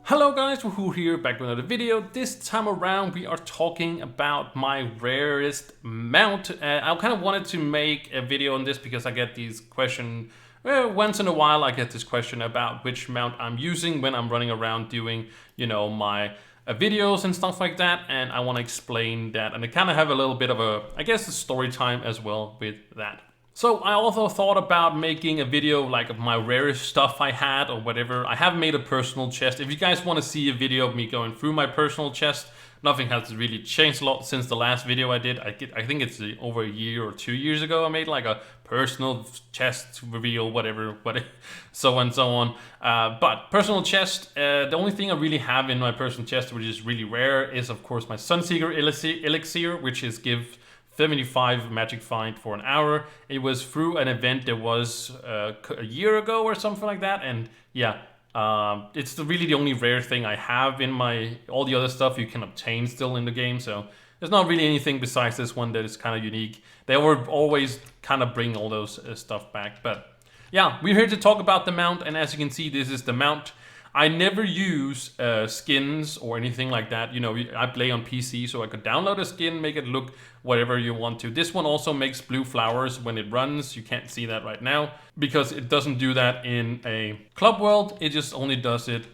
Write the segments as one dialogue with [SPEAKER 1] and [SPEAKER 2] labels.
[SPEAKER 1] Hello guys, Wahoo here, back with another video. This time around we are talking about my rarest mount. I kind of wanted to make a video on this because I get these questions, once in a while I get this question about which mount I'm using when I'm running around doing, my videos and stuff like that. And I want to explain that, and I kind of have a little bit of a, I guess, a story time as well with that. So I also thought about making a video like of my rarest stuff I had or whatever. I have made a personal chest. If you guys want to see a video of me going through my personal chest, nothing has really changed a lot since the last video I did. I think it's over a year or 2 years ago I made like a personal chest reveal, whatever, so on and so on. But personal chest, the only thing I really have in my personal chest which is really rare is of course my Sunseeker elixir, which is give 75 magic find for an hour. It was through an event that was a year ago or something like that, and yeah, it's really the only rare thing I have in my, all the other stuff you can obtain still in the game, so there's not really anything besides this one that is kind of unique. They were always kind of bring all those stuff back, but yeah, we're here to talk about the mount, and as you can see, this is the mount. I never use skins or anything like that. I play on PC, so I could download a skin, make it look whatever you want to. This one also makes blue flowers when it runs. You can't see that right now because it doesn't do that in a club world. It just only does it,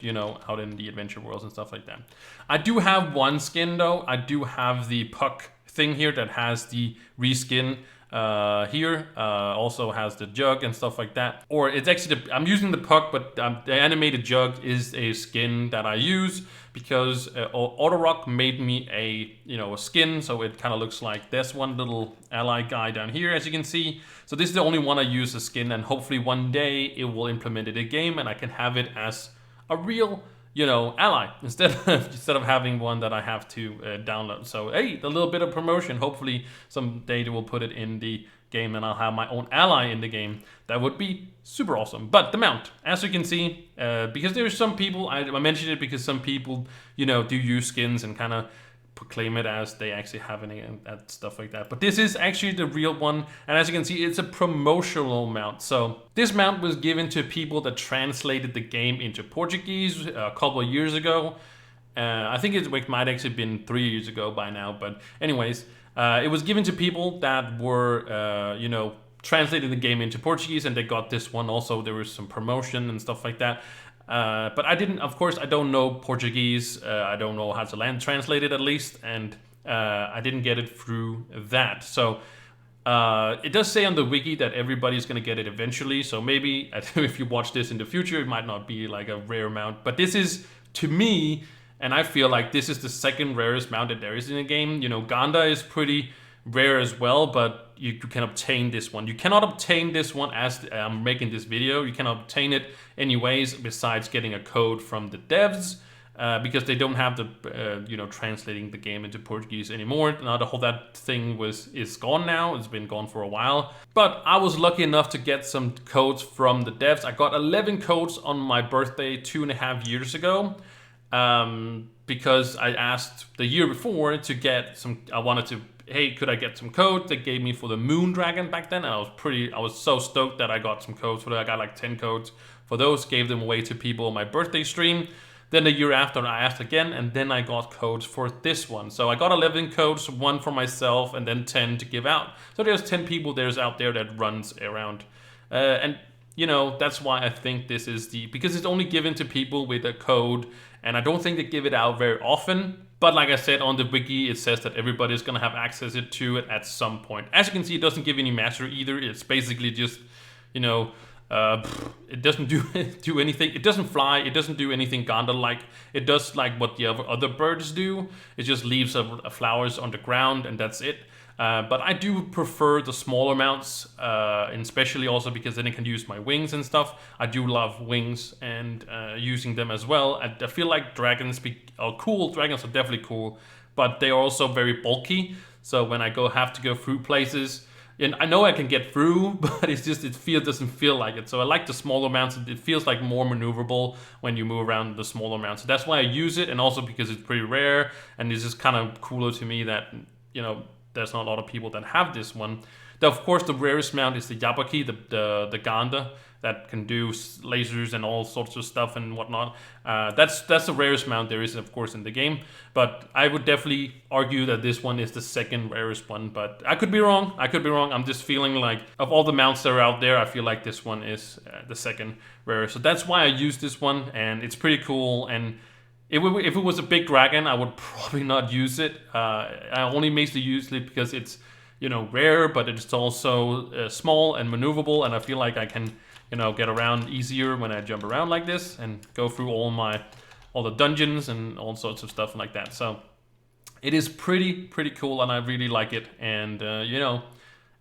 [SPEAKER 1] out in the adventure worlds and stuff like that. I do have one skin though. I do have the puck thing here that has the reskin. Here also has the jug and stuff like that, or it's actually I'm using the puck, but the animated jug is a skin that I use because Autorock made me a skin, so it kind of looks like this one little ally guy down here, as you can see. So this is the only one I use a skin, and hopefully one day it will implement it in a game and I can have it as a real ally instead of having one that I have to download. So hey, a little bit of promotion. Hopefully someday they will put it in the game and I'll have my own ally in the game. That would be super awesome. But the mount, as you can see, because there's some people, I mentioned it because some people, do use skins and kind of proclaim it as they actually have any and stuff like that. But this is actually the real one, and as you can see, it's a promotional mount. So this mount was given to people that translated the game into Portuguese a couple of years ago. I think it might actually been 3 years ago by now, but anyways, it was given to people that were translating the game into Portuguese, and they got this one. Also, there was some promotion and stuff like that. But I didn't, of course, I don't know Portuguese. I don't know how to translate it at least, and I didn't get it through that. So it does say on the wiki that everybody's going to get it eventually. So maybe if you watch this in the future, it might not be like a rare mount. But this is, to me, and I feel like this is the second rarest mount that there is in the game. Ganda is pretty rare as well, but you can obtain this one. You cannot obtain this one as I'm making this video. You can obtain it anyways, besides getting a code from the devs, because they don't have the translating the game into Portuguese anymore. Now the whole that thing is gone now. It's been gone for a while. But I was lucky enough to get some codes from the devs. I got 11 codes on my birthday 2.5 years ago. Because I asked the year before to get some. I wanted to, hey, could I get some code? They gave me for the Moon Dragon back then, and I was so stoked that I got some codes for that. I got like 10 codes for those, gave them away to people on my birthday stream. Then the year after I asked again, and then I got codes for this one. So I got 11 codes, one for myself and then 10 to give out. So there's 10 people out there that runs around. And that's why I think this is because it's only given to people with a code, and I don't think they give it out very often. But like I said, on the wiki, it says that everybody's going to have access to it at some point. As you can see, it doesn't give any mastery either. It's basically just, it doesn't do anything. It doesn't fly. It doesn't do anything Ganda-like. It does like what the other birds do. It just leaves flowers on the ground, and that's it. But I do prefer the smaller mounts, and especially also because then I can use my wings and stuff. I do love wings and using them as well. I feel like dragons are cool. Dragons are definitely cool, but they are also very bulky. So when I have to go through places, and I know I can get through, but it's just doesn't feel like it. So I like the smaller mounts. It feels like more maneuverable when you move around the smaller mounts. So that's why I use it, and also because it's pretty rare, and it's just kind of cooler to me that there's not a lot of people that have this one. Of course, the rarest mount is the Yabaki, the Ganda. that can do lasers and all sorts of stuff and whatnot. That's the rarest mount there is, of course, in the game. But I would definitely argue that this one is the second rarest one. But I could be wrong. I could be wrong. I'm just feeling like of all the mounts that are out there, I feel like this one is the second rarest. So that's why I use this one, and it's pretty cool. And if it was a big dragon, I would probably not use it. I only mainly use it because it's, you know, rare, but it's also small and maneuverable, and I feel like I can, you know, get around easier when I jump around like this and go through all the dungeons and all sorts of stuff like that. So it is pretty cool, and I really like it. And you know,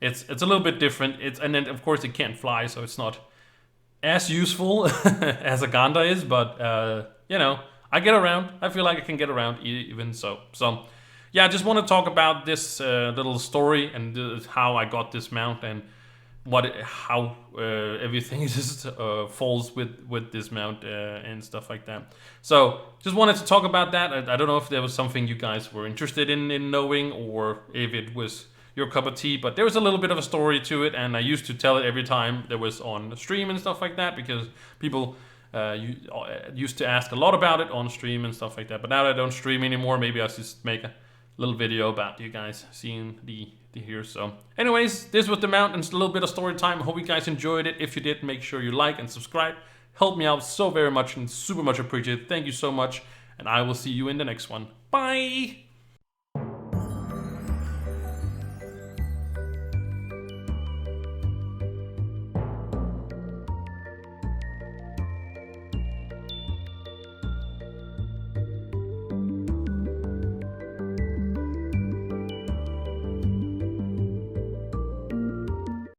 [SPEAKER 1] it's a little bit different. And then of course it can't fly, so it's not as useful as a Ganda is. But you know, I get around. I feel like I can get around even so. So yeah, I just want to talk about this little story and how I got this mount and how everything just falls with this mount and stuff like that. So just wanted to talk about that. I don't know if there was something you guys were interested in knowing, or if it was your cup of tea, but there was a little bit of a story to it, and I used to tell it every time there was on stream and stuff like that, because people used to ask a lot about it on stream and stuff like that. But now that I don't stream anymore, maybe I'll just make a little video about you guys seeing the here. So anyways, this was the mount and a little bit of story time. Hope you guys enjoyed it. If you did, make sure you like and subscribe. Help me out so very much and super much appreciated. Thank you so much, and I will see you in the next one. Bye.